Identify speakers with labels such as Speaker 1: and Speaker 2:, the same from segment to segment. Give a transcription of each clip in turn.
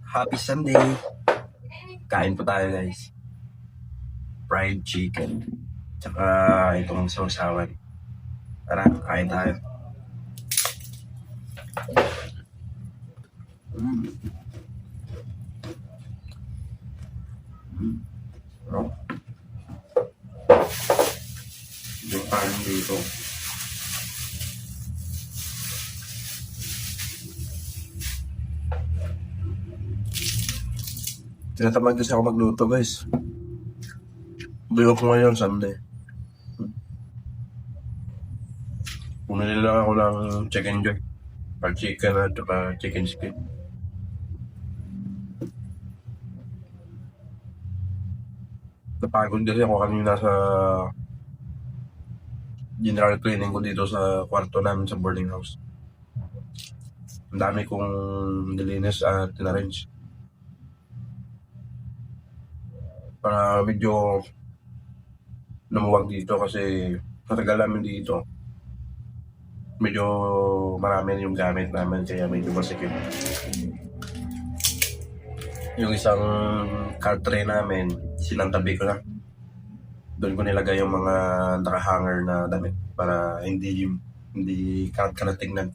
Speaker 1: Happy Sunday! Kain po tayo guys. Fried chicken. Tsaka itong sausawan. Tara, kain tayo. Yung pan dito. Tinatamad kasi ako magluto guys. Buyo ko ngayon Sunday. Bumili lang ako ng chicken joy. Fried chicken at saka chicken skin. Napagod kasi ako kanina sa general cleaning ko dito sa kwarto namin sa boarding house. Ang dami kong nilinis at tinarrange. Para medyo lumuwag dito kasi matagal namin dito. Medyo marami yung gamit namin kaya medyo masikip. Yung isang card tray namin, sinantabi ko na. Doon ko nilagay yung mga naka-hanger na damit para hindi karat-karat tingnan.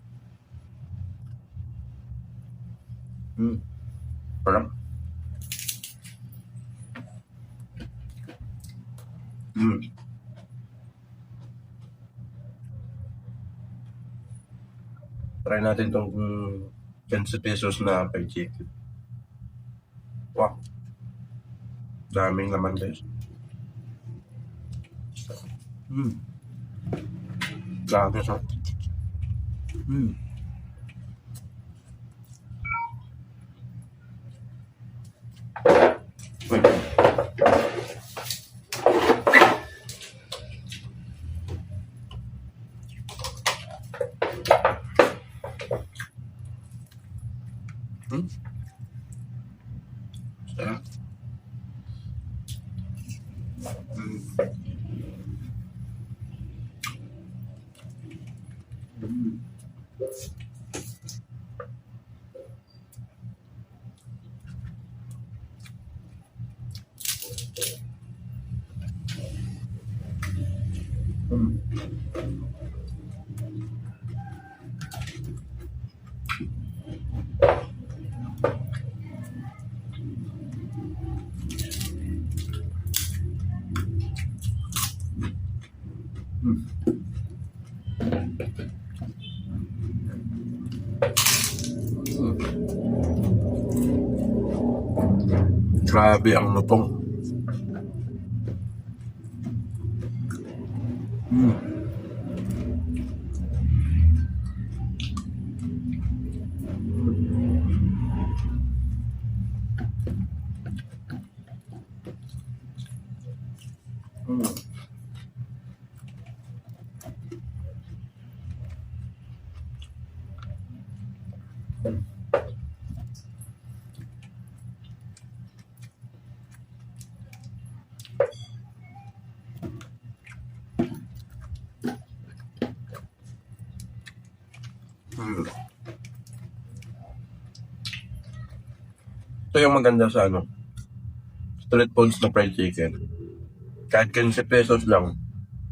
Speaker 1: Parang try natin itong 15 pesos na fried chicken. Wow. Daming laman guys. Grabe siya. Wait. Sarap. Grabe ang lutong. Ito yung maganda sa street foods na fried chicken. Kahit 15 pesos lang,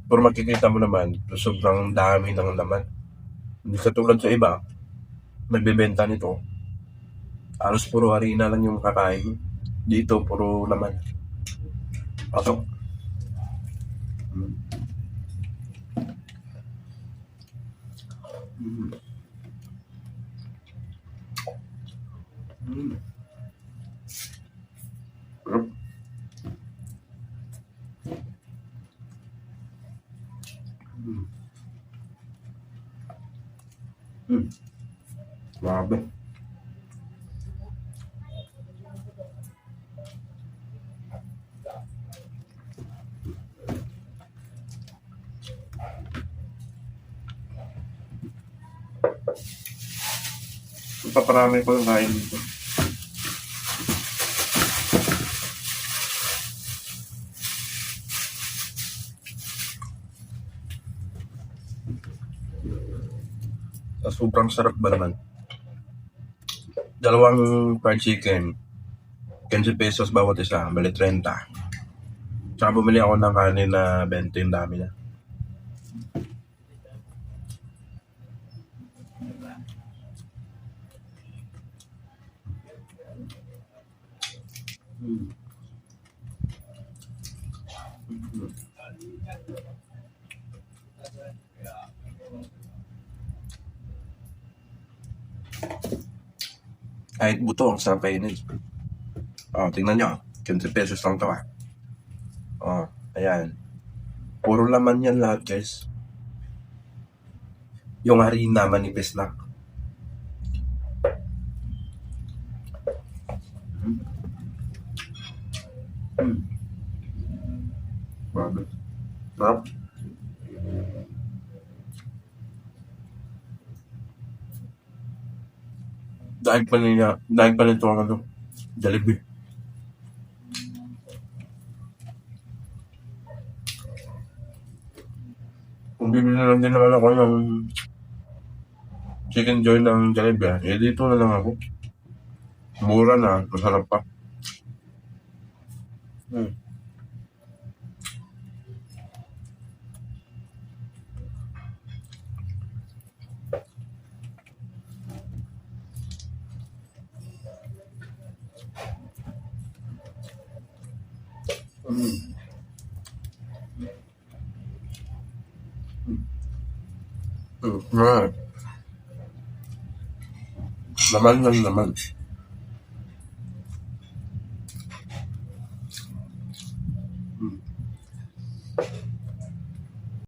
Speaker 1: pero makikita mo naman, sobrang dami ng laman. Hindi katulad sa iba, nagbebenta nito. Halos puro harina lang yung kakain. Dito, puro laman. Pasok. Grabe. Paparami ko yung kain dito. Sobrang sarap ba naman. Dalawang fried chicken, 15 pesos bawat isa, bali 30. Tsaka bumili ako ng kanin na 20, yung dami na. Kahit buto, ang sarap kainin. Tingnan nyo. 15 pesos lang to ah. Ayan. Puro laman yan lahat, guys. Yung harina, manipis lang. Grabe. Sarap. Dahil pa nito ang ano, Jollibee. Kung bibili na lang din naman ako ng chicken joy ng Jollibee, dito na lang ako. Mura na, masarap pa. Right. Laman lang naman.